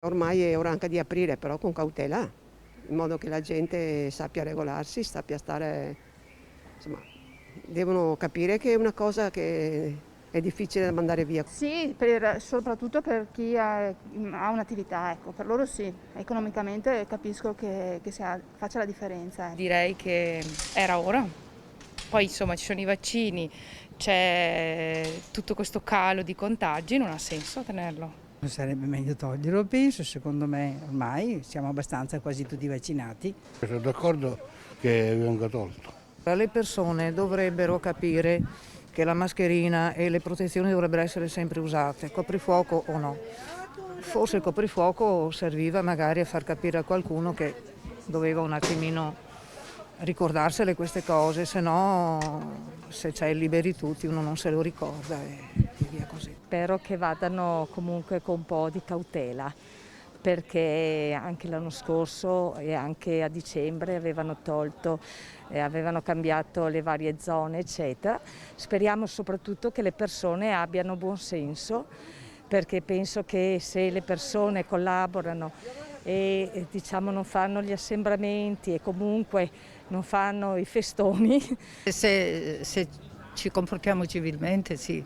Ormai è ora anche di aprire, però con cautela, in modo che la gente sappia regolarsi, sappia stare, insomma, devono capire che è una cosa che è difficile da mandare via. Sì, soprattutto per chi ha un'attività, ecco, per loro sì, economicamente capisco che faccia la differenza. Ecco. Direi che era ora. Poi insomma ci sono i vaccini, c'è tutto questo calo di contagi, non ha senso tenerlo. Sarebbe meglio toglierlo, penso, secondo me ormai siamo abbastanza quasi tutti vaccinati. Sono d'accordo che venga tolto. Le persone dovrebbero capire che la mascherina e le protezioni dovrebbero essere sempre usate, coprifuoco o no. Forse il coprifuoco serviva magari a far capire a qualcuno che doveva un attimino ricordarsele queste cose, se no se c'è il liberi tutti uno non se lo ricorda e via così. Spero che vadano comunque con un po' di cautela, perché anche l'anno scorso e anche a dicembre avevano cambiato le varie zone, eccetera. Speriamo soprattutto che le persone abbiano buon senso, perché penso che se le persone collaborano e diciamo non fanno gli assembramenti e comunque non fanno i festoni. Se ci comportiamo civilmente, sì.